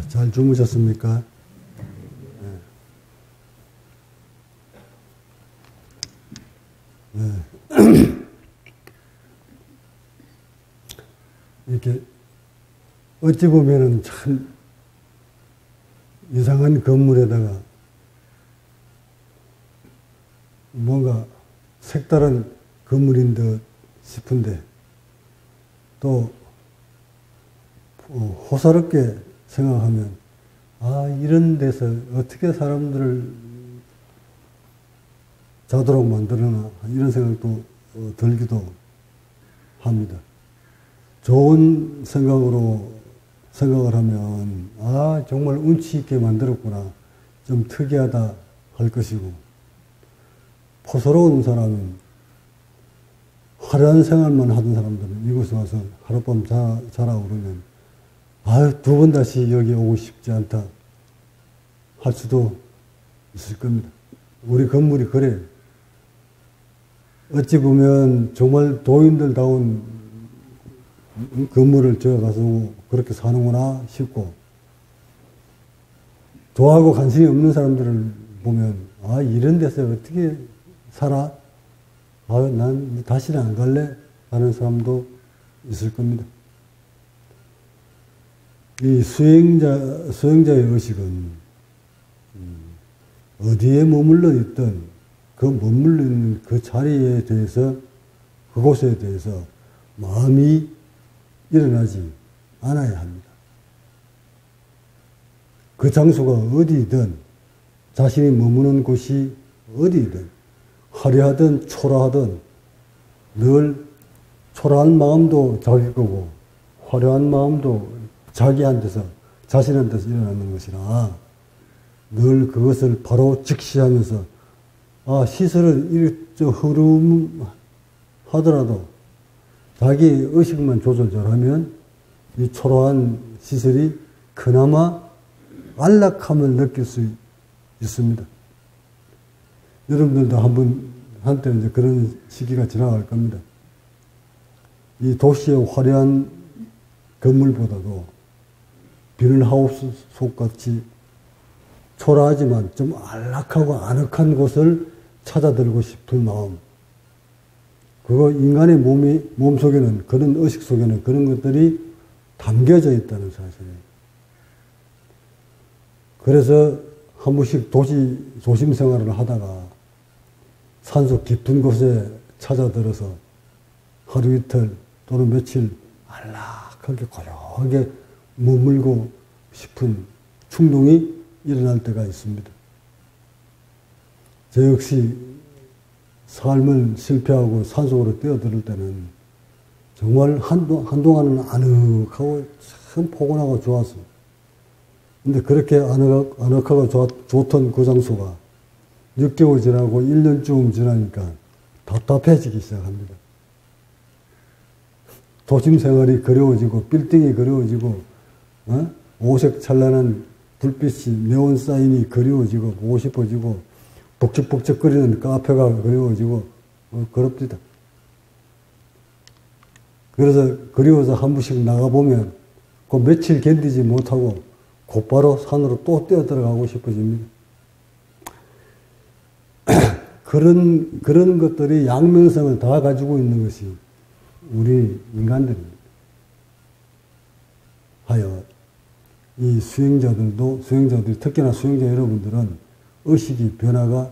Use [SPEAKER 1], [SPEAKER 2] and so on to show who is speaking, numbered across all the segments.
[SPEAKER 1] 잘 주무셨습니까? 네. 이렇게 어찌 보면은 참 이상한 건물에다가 뭔가 색다른 건물인 듯 싶은데 또 호사롭게 생각하면 이런 데서 어떻게 사람들을 자도록 만들어나 이런 생각도 들기도 합니다. 좋은 생각으로 생각을 하면 정말 운치 있게 만들었구나, 좀 특이하다 할 것이고, 포소로운 사람은 화려한 생활만 하던 사람들은 이곳에 와서 하룻밤 자라고 그러면 두 번 다시 여기 오고 싶지 않다 할 수도 있을 겁니다. 우리 건물이 그래요. 어찌 보면 정말 도인들다운 건물을 지어가서 그렇게 사는구나 싶고, 도하고 관심이 없는 사람들을 보면 이런 데서 어떻게 살아? 난 다시는 안 갈래? 하는 사람도 있을 겁니다. 이 수행자의 의식은 어디에 머물러 있든 그 머물러 있는 그 자리에 대해서, 그곳에 대해서 마음이 일어나지 않아야 합니다. 그 장소가 어디든, 자신이 머무는 곳이 어디든, 화려하든 초라하든 늘 초라한 마음도 자기 거고 화려한 마음도 자기한테서, 자신한테서 일어나는 것이라 늘 그것을 바로 직시하면서 시설을 이렇게 흐름하더라도 자기 의식만 조절하면 이 초라한 시설이 그나마 안락함을 느낄 수 있습니다. 여러분들도 한때 이제 그런 시기가 지나갈 겁니다. 이 도시의 화려한 건물보다도 비닐하우스 속같이 초라하지만 좀 안락하고 아늑한 곳을 찾아들고 싶은 마음. 그거 인간의 몸속에는, 그런 의식 속에는 그런 것들이 담겨져 있다는 사실이에요. 그래서 한 번씩 도심 생활을 하다가 산속 깊은 곳에 찾아들어서 하루 이틀 또는 며칠 안락하게 고요하게 머물고 싶은 충동이 일어날 때가 있습니다. 저 역시 삶을 실패하고 산속으로 뛰어들 때는 정말 한동안은 아늑하고 참 포근하고 좋았어요. 근데 그렇게 아늑하고 좋던 그 장소가 6개월 지나고 1년쯤 지나니까 답답해지기 시작합니다. 도심 생활이 그리워지고, 빌딩이 그리워지고, 오색 찬란한 불빛이, 네온 사인이 그리워지고, 보고 싶어지고, 북적북적거리는 카페가 그리워지고, 그럽니다. 그래서 그리워서 한 번씩 나가보면, 그 며칠 견디지 못하고, 곧바로 산으로 또 뛰어들어가고 싶어집니다. 그런 것들이 양면성을 다 가지고 있는 것이 우리 인간들입니다. 하여 이 수행자들이 특히나 수행자 여러분들은 의식이 변화가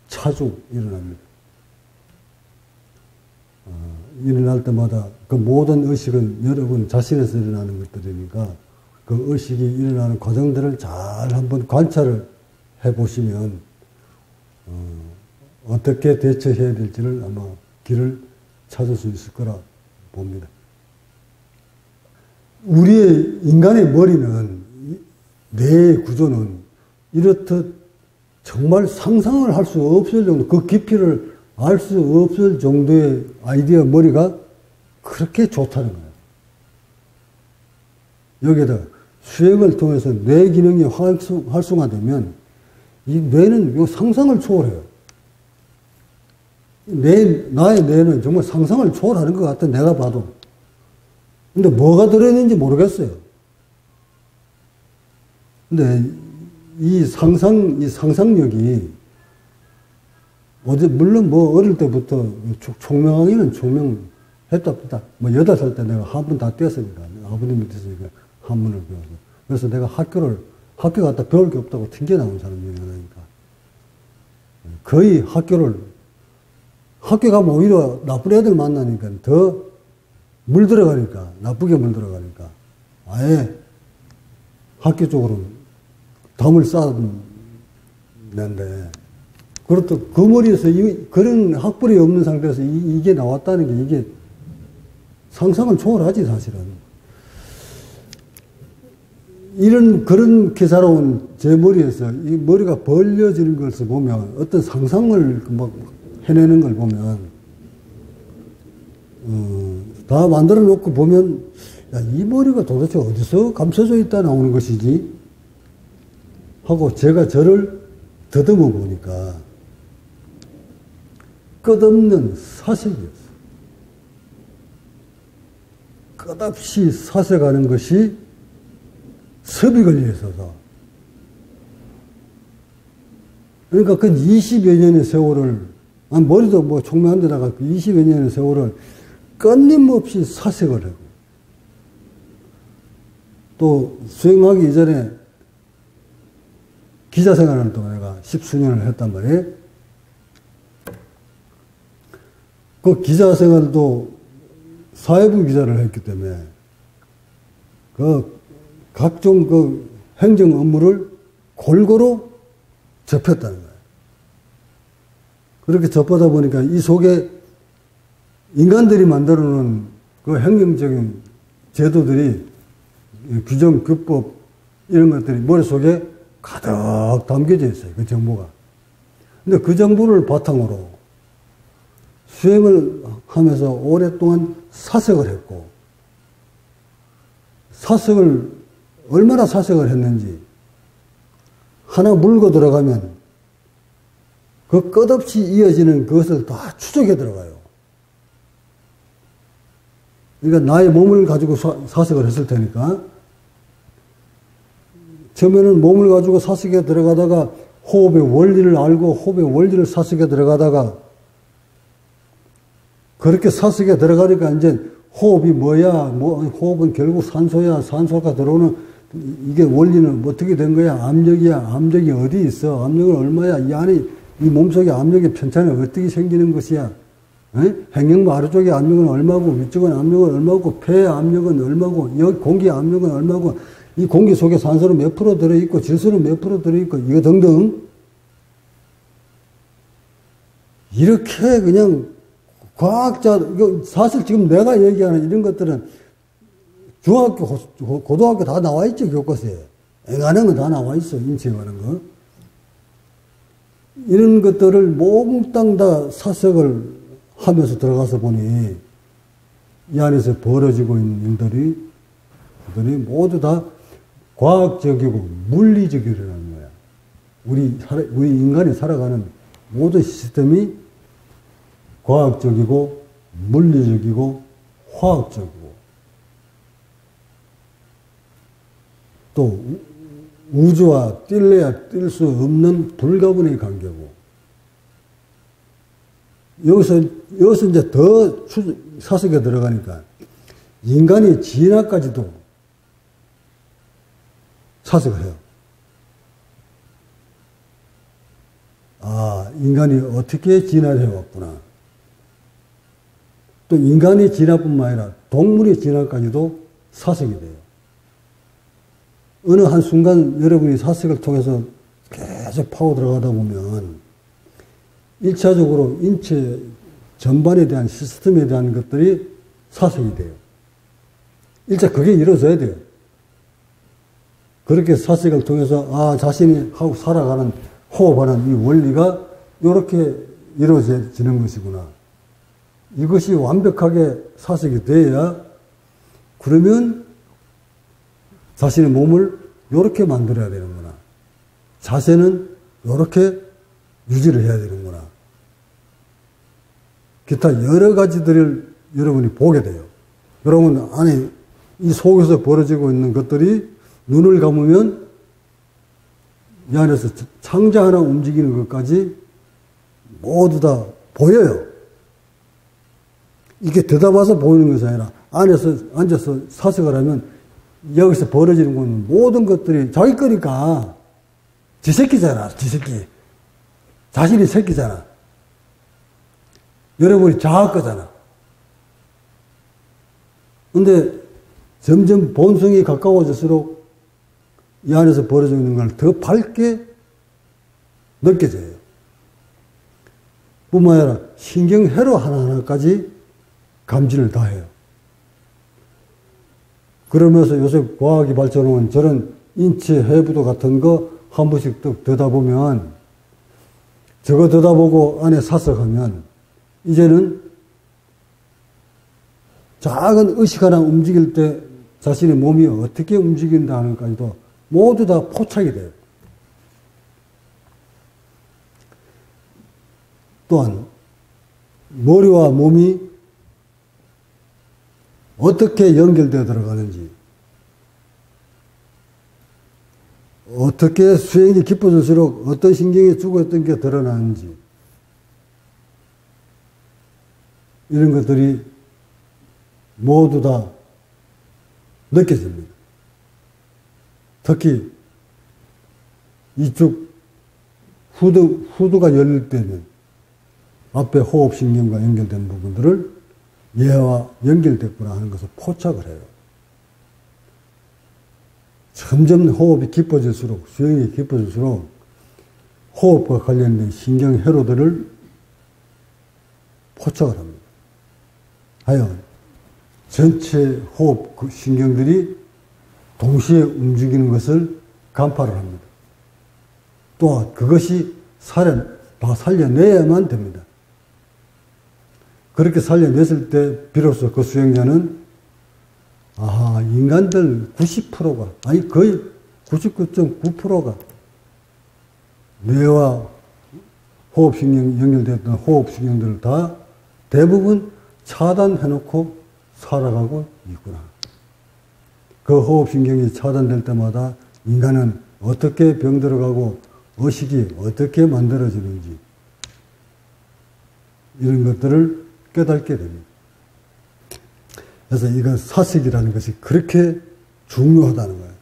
[SPEAKER 1] 자주 일어납니다. 일어날 때마다 그 모든 의식은 여러분 자신에서 일어나는 것들이니까 그 의식이 일어나는 과정들을 잘 한번 관찰을 해보시면 어떻게 대처해야 될지를 아마 길을 찾을 수 있을 거라 봅니다. 우리의 인간의 머리는, 뇌의 구조는 이렇듯 정말 상상을 할 수 없을 정도, 그 깊이를 알 수 없을 정도의 아이디어 머리가 그렇게 좋다는 거예요. 여기에다 수행을 통해서 뇌 기능이 활성화되면 이 뇌는 상상을 초월해요. 나의 뇌는 정말 상상을 초월하는 것 같아, 내가 봐도. 근데 뭐가 들어있는지 모르겠어요. 근데 이 상상력이, 물론 뭐 어릴 때부터 총명하기는 총명했답니다. 뭐 8살 때 내가 한문 다 떼었으니까. 아버님 밑에서 한문을 배워서. 그래서 내가 학교 갔다 배울 게 없다고 튕겨 나온 사람이니까. 거의 학교 가면 오히려 나쁜 애들 만나니까 더 물들어가니까, 나쁘게 물들어가니까, 아예 학교 쪽으로 담을 쌓았는데, 그렇다, 그 머리에서 그런 학벌이 없는 상태에서 이게 나왔다는 게 이게 상상을 초월하지, 사실은. 그렇게 자라온 제 머리에서 이 머리가 벌려지는 것을 보면, 어떤 상상을 막 해내는 걸 보면, 다 만들어 놓고 보면, 야, 이 머리가 도대체 어디서 감춰져 있다 나오는 것이지? 하고 제가 저를 더듬어 보니까 끝없는 사색이었어요. 끝없이 사색하는 것이 섭이 걸려 있어서. 그러니까 그 20여 년의 세월을, 머리도 뭐 총명한 데다가 20여 년의 세월을 끊임없이 사색을 하고, 또 수행하기 이전에 기자 생활을 또 내가 10수년을 했단 말이에요. 그 기자 생활도 사회부 기자를 했기 때문에 그 각종 그 행정 업무를 골고루 접했다는 거예요. 그렇게 접하다 보니까 이 속에 인간들이 만들어 놓은 그 행정적인 제도들이, 규정, 규법, 이런 것들이 머릿속에 가득 담겨져 있어요. 그 정보가. 근데 그 정보를 바탕으로 수행을 하면서 오랫동안 사색을 했고, 얼마나 사색을 했는지, 하나 물고 들어가면 그 끝없이 이어지는 그것을 다 추적해 들어가요. 그러니까 나의 몸을 가지고 사색을 했을 테니까, 처음에는 몸을 가지고 사색에 들어가다가 호흡의 원리를 알고 호흡의 원리를 사색에 들어가다가, 그렇게 사색에 들어가니까 이제 호흡이 뭐야, 호흡은 결국 산소야, 산소가 들어오는, 이게 원리는 어떻게 된 거야, 압력이야, 압력이 어디 있어, 압력은 얼마야, 이 안에, 이 몸속에 압력의 편차는 어떻게 생기는 것이야, 행경부 아래쪽에 압력은 얼마고, 위쪽은 압력은 얼마고, 폐의 압력은 얼마고, 여기 공기 압력은 얼마고, 이 공기 속에 산소는 몇 프로 들어있고, 질소는 몇 프로 들어있고, 이거 등등. 이렇게 그냥 과학자, 사실 지금 내가 얘기하는 이런 것들은 중학교, 고등학교 다 나와 있죠, 교과서에. 가는 건 다 나와 있어, 인체에 관한 거. 이런 것들을 몽땅 다 사색을 하면서 들어가서 보니, 이 안에서 벌어지고 있는 일들이 모두 다 과학적이고 물리적이라는 거야. 우리 인간이 살아가는 모든 시스템이 과학적이고 물리적이고 화학적이고, 또 우주와 뛸래야 뛸 수 없는 불가분의 관계고, 여기서 이제 더 사색에 들어가니까 인간의 진화까지도 사색을 해요. 아, 인간이 어떻게 진화를 해왔구나. 또 인간의 진화뿐만 아니라 동물의 진화까지도 사색이 돼요. 어느 한순간 여러분이 사색을 통해서 계속 파고 들어가다 보면 1차적으로 인체 전반에 대한 시스템에 대한 것들이 사색이 돼요. 1차 그게 이루어져야 돼요. 그렇게 사색을 통해서 자신이 하고 살아가는, 호흡하는 이 원리가 이렇게 이루어지는 것이구나. 이것이 완벽하게 사색이 돼야, 그러면 자신의 몸을 이렇게 만들어야 되는구나. 자세는 이렇게 유지를 해야 되는구나. 기타 여러 가지들을 여러분이 보게 돼요. 여러분 안에 이 속에서 벌어지고 있는 것들이 눈을 감으면 이 안에서 창자 하나 움직이는 것까지 모두 다 보여요. 이게 들여다봐서 보이는 것이 아니라 안에서 앉아서 사색을 하면 여기서 벌어지는 건 모든 것들이 자기 거니까 지 새끼잖아. 지 새끼. 자신이 새끼잖아. 여러분이 자아 거잖아. 근데 점점 본성이 가까워질수록 이 안에서 벌어져 있는 걸 더 밝게 느껴져요. 뿐만 아니라 신경회로 하나하나까지 감지를 다 해요. 그러면서 요새 과학이 발전한 저런 인체 해부도 같은 거 한 번씩 또 들여다보면 저거 들여다보고 안에 사석하면 이제는 작은 의식 하나 움직일 때 자신의 몸이 어떻게 움직인다는 것까지도 모두 다 포착이 돼요. 또한 머리와 몸이 어떻게 연결되어 들어가는지, 어떻게 수행이 깊어질수록 어떤 신경이 죽었던 게 드러나는지, 이런 것들이 모두 다 느껴집니다. 특히 이쪽 후두가 열릴 때는 앞에 호흡신경과 연결된 부분들을 얘와 연결됐구나 하는 것을 포착을 해요. 점점 호흡이 깊어질수록, 수행이 깊어질수록 호흡과 관련된 신경 회로들을 포착을 합니다. 하여 전체 호흡 신경들이 동시에 움직이는 것을 간파를 합니다. 또한 그것이 다 살려내야만 됩니다. 그렇게 살려냈을 때 비로소 그 수행자는 인간들 90%가 아니 거의 99.9%가 뇌와 호흡신경 연결됐던 호흡신경들을 다 대부분 차단해놓고 살아가고 있구나. 그 호흡신경이 차단될 때마다 인간은 어떻게 병들어가고 의식이 어떻게 만들어지는지 이런 것들을 깨닫게 됩니다. 그래서 이건 사색이라는 것이 그렇게 중요하다는 거예요.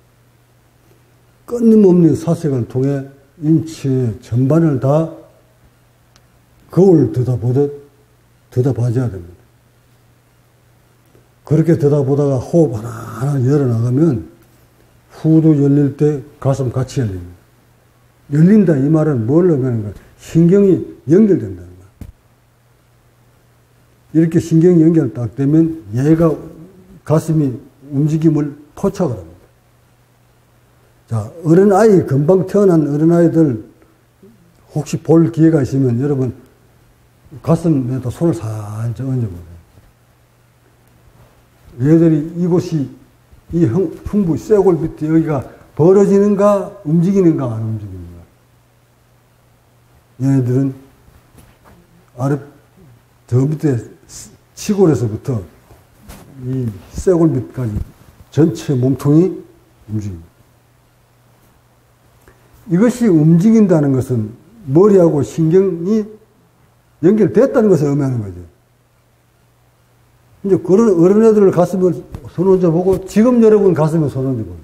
[SPEAKER 1] 끊임없는 사색을 통해 인체 전반을 다 거울 들여다보듯 들여다봐줘야 됩니다. 그렇게 들여다보다가 호흡 하나하나 열어나가면 후도 열릴 때 가슴 같이 열립니다. 열린다 이 말은 뭘 의미하는 거야? 신경이 연결된다는 거야. 이렇게 신경이 연결 딱 되면 얘가 가슴이 움직임을 포착을 합니다. 자, 어린아이, 금방 태어난 어린아이들 혹시 볼 기회가 있으면 여러분 가슴에다 손을 살짝 얹어보세요. 얘들이 이곳이 이 흉부, 쇄골 밑에 여기가 벌어지는가 움직이는가 안 움직이는가. 얘네들은 저 밑에 치골에서부터 이 쇄골 밑까지 전체 몸통이 움직입니다. 이것이 움직인다는 것은 머리하고 신경이 연결됐다는 것을 의미하는 거죠. 이제 그런 어린애들을 가슴을 손 얹어보고 지금 여러분 가슴에 손 얹어보세요.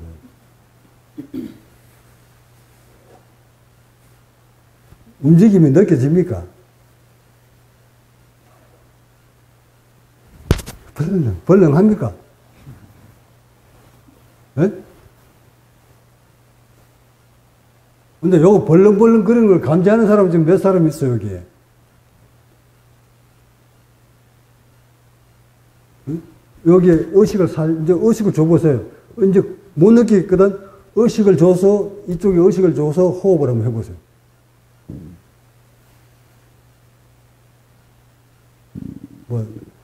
[SPEAKER 1] 움직임이 느껴집니까? 벌렁합니까? 네? 근데 요거 벌렁벌렁 그런 걸 감지하는 사람 지금 몇 사람 있어요, 여기에? 응? 여기에 이제 의식을 줘보세요. 이제 못 느끼거든? 의식을 줘서, 이쪽에 의식을 줘서 호흡을 한번 해보세요.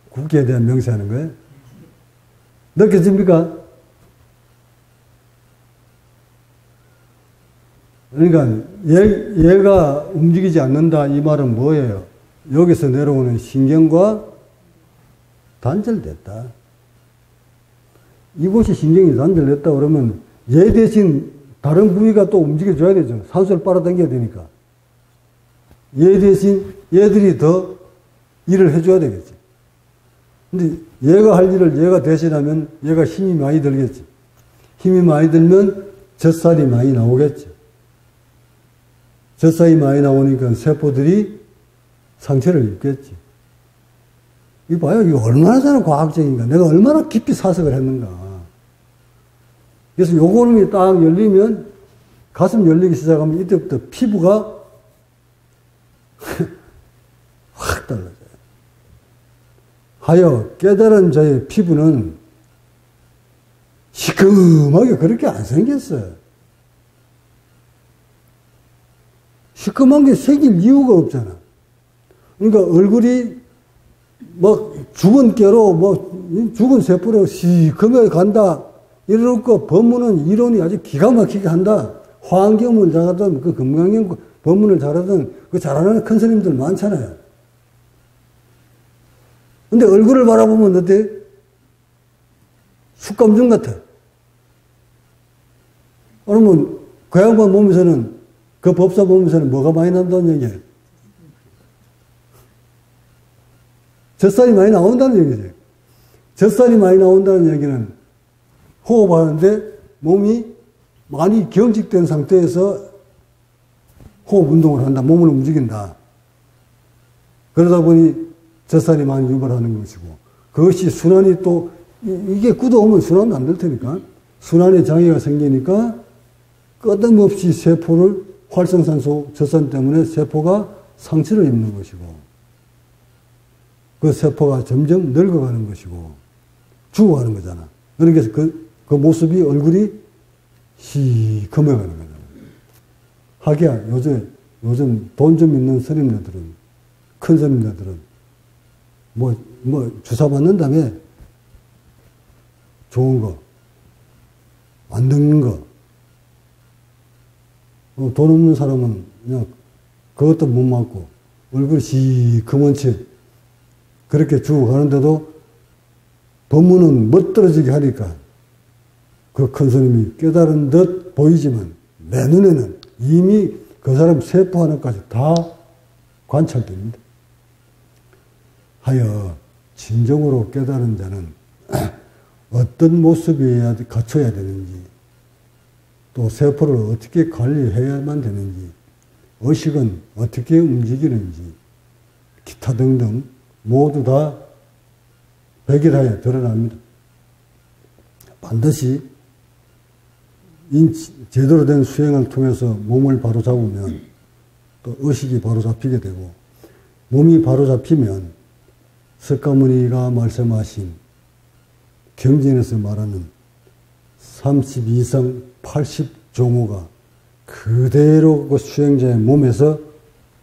[SPEAKER 1] 국기에 대한 명세하는 거예요? 느껴집니까? 그러니까 얘가 움직이지 않는다 이 말은 뭐예요? 여기서 내려오는 신경과 단절됐다. 이곳이 신경이 단절됐다 그러면 얘 대신 다른 부위가 또 움직여줘야 되죠. 산소를 빨아당겨야 되니까. 얘 대신 얘들이 더 일을 해줘야 되겠지. 근데 얘가 할 일을 얘가 대신하면 얘가 힘이 많이 들겠지. 힘이 많이 들면 젖살이 많이 나오겠죠. 젖살이 많이 나오니까 세포들이 상처를 입겠지. 이거 봐요. 이거 얼마나 저는 과학적인가. 내가 얼마나 깊이 사색을 했는가. 그래서 요거놈이 딱 열리면, 가슴 열리기 시작하면 이때부터 피부가 확 달라져요. 하여 깨달은 자의 피부는 시커멓게 그렇게 안 생겼어요. 시커먼 게 생길 이유가 없잖아. 그러니까 얼굴이 막 죽은 깨로, 죽은 세포로 시커멓게 간다. 이러고 법문은 이론이 아주 기가 막히게 한다. 화엄경을 잘하든, 그 금강경 법문을 잘하든, 그 잘하는 큰 스님들 많잖아요. 근데 얼굴을 바라보면 어때? 숯감중 같아. 그러면 그 양반 보면서는, 그 법사 보면서는 뭐가 많이 난다는 얘기예요? 젖살이 많이 나온다는 얘기죠. 젖살이 많이 나온다는 얘기는 호흡하는데 몸이 많이 경직된 상태에서 호흡 운동을 한다. 몸을 움직인다. 그러다 보니 젖살이 많이 유발하는 것이고, 그것이 순환이 또, 이게 굳어오면 순환은 안 될 테니까, 순환에 장애가 생기니까 끄떡없이 세포를 활성산소 젖산 때문에 세포가 상처를 입는 것이고, 그 세포가 점점 늙어가는 것이고, 죽어가는 거잖아. 그러니까 그 모습이 얼굴이 시커매가는 거잖아. 하기야, 요즘 돈 좀 있는 스님네들은, 큰 스님네들은, 주사 맞는 다음에 좋은 거, 안 늙는 거, 돈 없는 사람은 그냥 그것도 못 맞고, 얼굴이 시커먼 채, 그렇게 죽어가는데도 법문은 멋들어지게 하니까 그 큰 스님이 깨달은 듯 보이지만 내 눈에는 이미 그 사람 세포 하나까지 다 관찰됩니다. 하여 진정으로 깨달은 자는 어떤 모습이어야 갖춰야 되는지, 또 세포를 어떻게 관리해야만 되는지, 의식은 어떻게 움직이는지, 기타 등등 모두 다 백일하에 드러납니다. 반드시 제대로 된 수행을 통해서 몸을 바로 잡으면 또 의식이 바로 잡히게 되고, 몸이 바로 잡히면 석가모니가 말씀하신 경전에서 말하는 32성 80종호가 그대로 그 수행자의 몸에서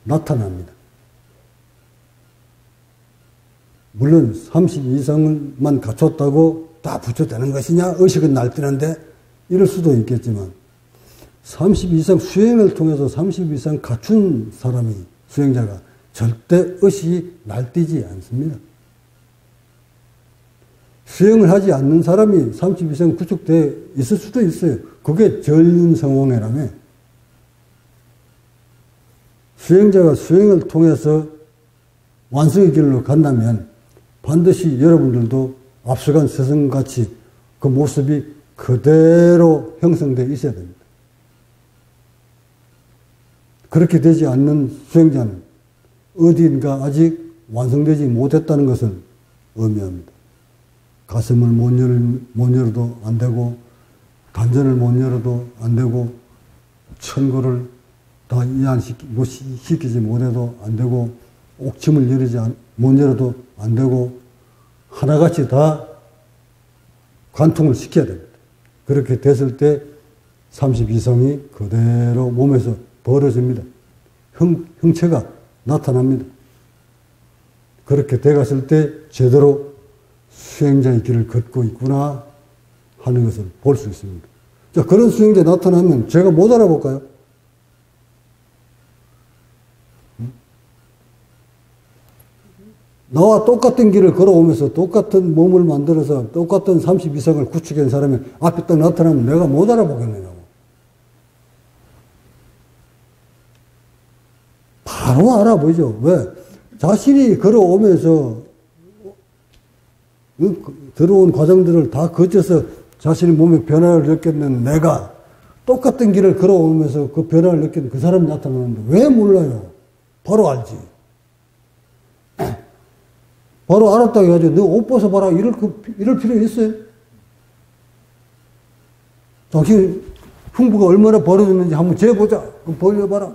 [SPEAKER 1] 나타납니다. 물론 32성만 갖췄다고 다 부처되는 것이냐, 의식은 날뛰는데 이럴 수도 있겠지만, 32성 수행을 통해서 32성 갖춘 사람이, 수행자가 절대 의식이 날뛰지 않습니다. 수행을 하지 않는 사람이 32성 구축되어 있을 수도 있어요. 그게 전륜성공회라며. 수행자가 수행을 통해서 완성의 길로 간다면 반드시 여러분들도 앞서간 스승같이 그 모습이 그대로 형성되어 있어야 됩니다. 그렇게 되지 않는 수행자는 어딘가 아직 완성되지 못했다는 것을 의미합니다. 가슴을 못 열어도 안 되고, 단전을 못 열어도 안 되고, 천고를 다 이해시키지 못해도 안 되고, 옥침을 못 열어도 안 되고, 하나같이 다 관통을 시켜야 됩니다. 그렇게 됐을 때 32성이 그대로 몸에서 벌어집니다. 형체가 나타납니다. 그렇게 돼갔을 때 제대로 수행자의 길을 걷고 있구나 하는 것을 볼 수 있습니다. 자, 그런 수행자 나타나면 제가 못 알아볼까요? 나와 똑같은 길을 걸어오면서 똑같은 몸을 만들어서 똑같은 32성을 구축한 사람이 앞에 딱 나타나면 내가 못 알아보겠느냐고. 바로 알아보죠. 왜? 자신이 걸어오면서 들어온 과정들을 다 거쳐서 자신의 몸에 변화를 느꼈는 내가 똑같은 길을 걸어오면서 그 변화를 느끼는 그 사람이 나타나는데 왜 몰라요? 바로 알지. 바로 알았다고 해가지고 너 옷 벗어봐라 이럴 필요 있어요? 당신 흥부가 얼마나 벌어졌는지 한번 재보자. 그럼 벌려봐라.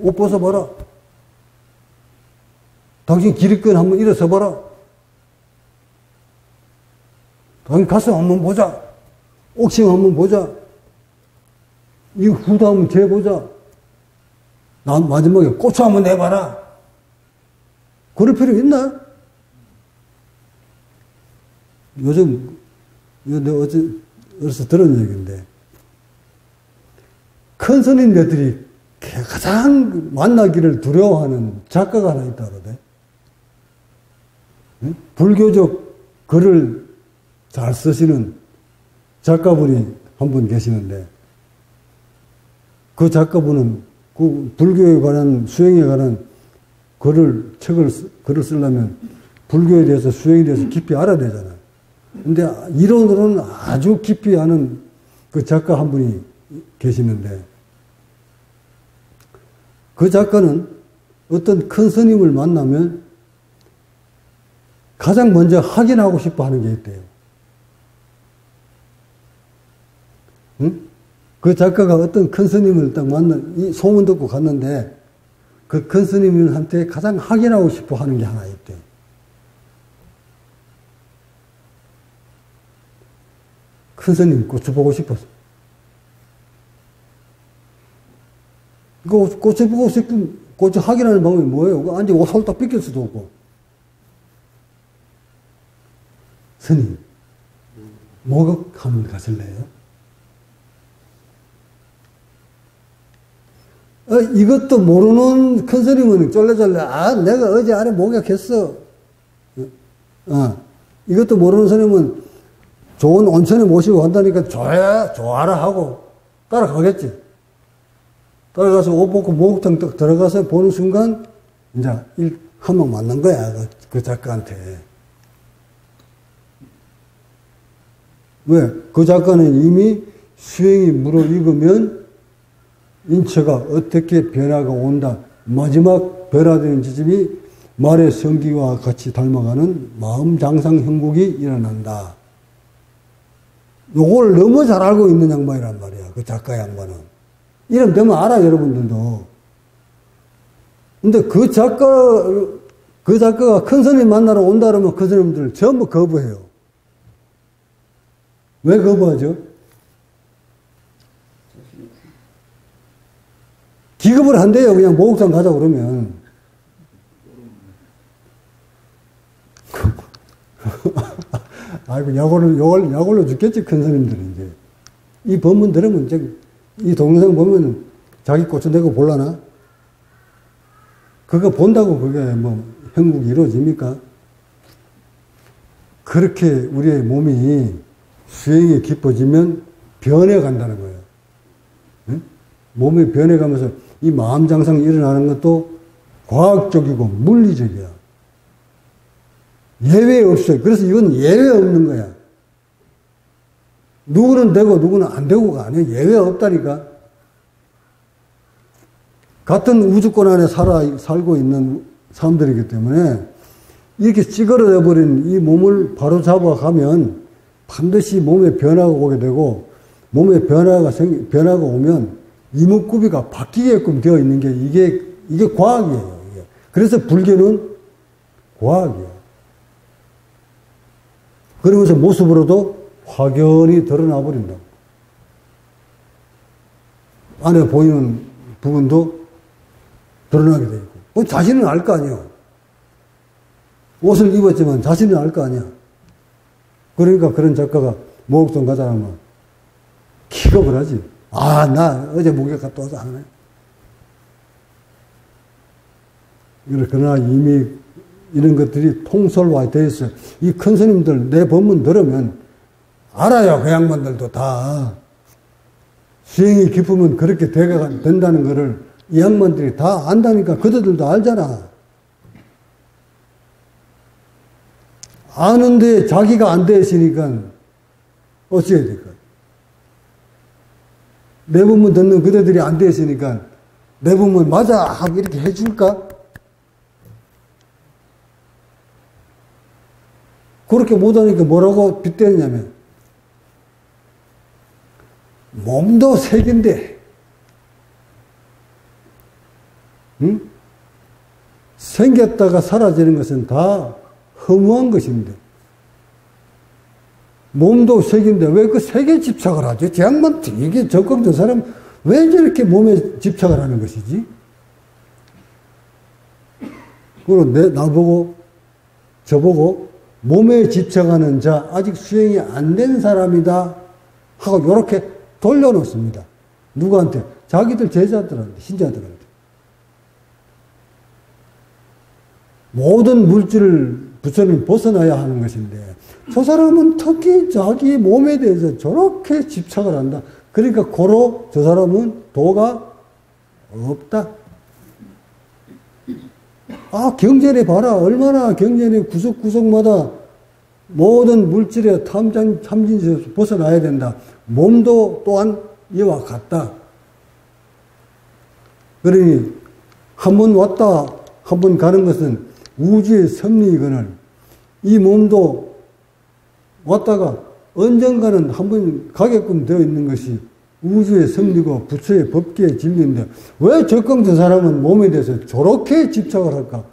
[SPEAKER 1] 옷 벗어봐라. 당신 기립근 한번 일어서봐라. 당신 가슴 한번 보자. 옥심 한번 보자. 이 후드 한번 재보자. 난 마지막에 고추 한번 내봐라. 그럴 필요 있나? 요즘, 이거 내가 어디서 들은 얘기인데, 큰 스님들이 가장 만나기를 두려워하는 작가가 하나 있다 그러대. 응? 불교적 글을 잘 쓰시는 작가분이 한 분 계시는데, 그 작가분은 그 불교에 관한, 수행에 관한 글을 쓰려면 불교에 대해서, 수행에 대해서 깊이 알아야 되잖아요. 근데 이론으로는 아주 깊이 아는 그 작가 한 분이 계시는데, 그 작가는 어떤 큰 스님을 만나면 가장 먼저 확인하고 싶어 하는 게 있대요. 응? 그 작가가 어떤 큰 스님을 딱 이 소문 듣고 갔는데, 그 큰 스님한테 가장 확인하고 싶어 하는 게 하나 있대요. 큰 스님 고추 보고 싶어서. 고추 보고 싶은, 고추 확인하는 방법이 뭐예요? 앉아 옷 홀딱 삐낄 수도 없고. 스님, 목욕 한번 가실래요? 이것도 모르는 큰 스님은 쫄래쫄래, 내가 어제 안에 목욕했어. 이것도 모르는 스님은 좋은 온천에 모시고 간다니까 좋아라 하고 따라가겠지. 따라가서 옷 벗고 목욕탕 딱 들어가서 보는 순간, 이제 한 방 맞는 거야, 그 작가한테. 왜? 그 작가는 이미 수행이 무르익으면 인체가 어떻게 변화가 온다. 마지막 변화되는 지점이 말의 성기와 같이 닮아가는 마음장상 형국이 일어난다. 요걸 너무 잘 알고 있는 양반이란 말이야. 그 작가 양반은. 이름 되면 알아, 여러분들도. 근데 그 작가가 큰 스님 만나러 온다 그러면 그 스님들 전부 거부해요. 왜 거부하죠? 기급을 한대요. 그냥 목욕탕 가자 그러면. 아이고, 약올로 죽겠지, 큰 스님들은 이제. 이 법문 들으면, 이 동영상 보면 자기 고추 내고 볼라나? 그거 본다고 그게 뭐, 행복이 이루어집니까? 그렇게 우리의 몸이 수행이 깊어지면 변해간다는 거예요. 응? 몸이 변해가면서 이 마음장상이 일어나는 것도 과학적이고 물리적이야. 예외 없어요. 그래서 이건 예외 없는 거야. 누구는 되고 누구는 안 되고가 아니에요. 예외 없다니까. 같은 우주권 안에 살고 있는 사람들이기 때문에 이렇게 찌그러져 버린 이 몸을 바로 잡아가면 반드시 몸에 변화가 오게 되고, 몸에 변화가 오면 이목구비가 바뀌게끔 되어 있는 게 이게 과학이에요. 이게. 그래서 불교는 과학이에요. 그러면서 모습으로도 확연히 드러나 버린다고. 안에 보이는 부분도 드러나게 돼 있고. 자신은 알 거 아니에요. 옷을 입었지만 자신은 알 거 아니야. 그러니까 그런 작가가 목욕탕 가자면 기겁을 하지. 나 어제 목욕 갔다 와서 안 해. 그러나 이미 이런 것들이 통솔화되어 있어요. 이 큰 스님들 내 법문 들으면 알아요. 그 양반들도 다. 수행이 깊으면 그렇게 된다는 것을 이 양반들이 다 안다니까 그들도 알잖아. 아는데 자기가 안 돼 있으니까 어찌해야 될까? 내 부분 듣는 그대들이 안 돼 있으니까 내 부분 맞아 하고 이렇게 해줄까? 그렇게 못하니까 뭐라고 빗대느냐면 몸도 색인데 응? 생겼다가 사라지는 것은 다 허무한 것인데 몸도 색인데 왜 그 색에 집착을 하죠? 저 양반 되게 적극적 사람 왜 저렇게 몸에 집착을 하는 것이지? 그리고 나보고 저보고 몸에 집착하는 자 아직 수행이 안 된 사람이다 하고 이렇게 돌려놓습니다. 누구한테? 자기들 제자들한테, 신자들한테. 모든 물질을 부처님 벗어나야 하는 것인데 저 사람은 특히 자기 몸에 대해서 저렇게 집착을 한다. 그러니까 고로 저 사람은 도가 없다. 아, 경전에 봐라. 얼마나 경전의 구석구석마다 모든 물질의 탐진에서 벗어나야 된다. 몸도 또한 이와 같다. 그러니 한 번 왔다 한 번 가는 것은 우주의 섭리이거늘 이 몸도 왔다가 언젠가는 한 번 가게끔 되어 있는 것이 우주의 섭리고 부처의 법계의 진리인데 왜 적강 저 사람은 몸에 대해서 저렇게 집착을 할까?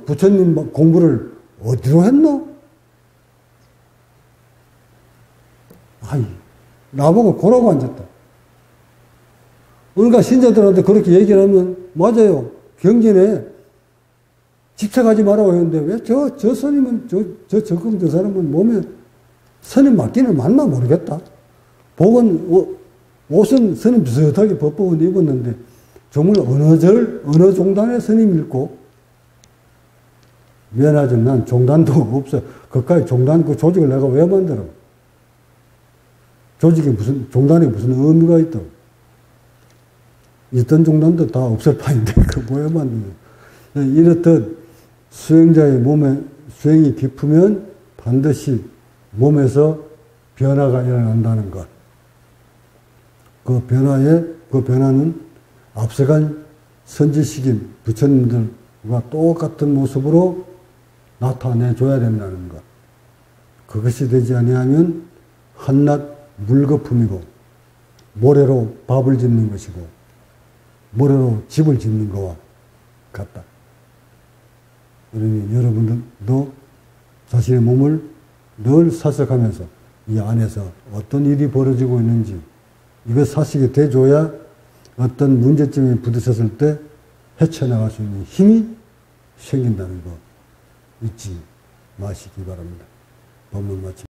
[SPEAKER 1] 부처님 공부를 어디로 했노? 아이, 나보고 고라고 앉았다. 그러니까 신자들한테 그렇게 얘기를 하면 맞아요. 경전에 집착하지 말라고 했는데 왜 저 스님은 저 적응 저 사람은 몸에 스님 맞기는 맞나 모르겠다. 복은 옷은 스님 비슷하게 법복은 입었는데 정말 어느 종단의 스님일고 미안하지만 난 종단도 없어. 그까지 종단 그 조직을 내가 왜 만들어? 조직에 종단에 무슨 의미가 있다고? 있던 종단도 다 없을 판인데 그 왜 만드냐? 이렇듯 수행자의 몸에 수행이 깊으면 반드시 몸에서 변화가 일어난다는 것. 그 변화는 앞서간 선지식인 부처님들과 똑같은 모습으로 나타내줘야 된다는 것. 그것이 되지 아니하면 한낱 물거품이고 모래로 밥을 짓는 것이고 모래로 집을 짓는 것과 같다. 그러니 여러분들도 자신의 몸을 늘 사색하면서 이 안에서 어떤 일이 벌어지고 있는지 이거 사식이 돼줘야 어떤 문제점이 부딪혔을 때 헤쳐나갈 수 있는 힘이 생긴다는 거 잊지 마시기 바랍니다. 법문 마칩니다.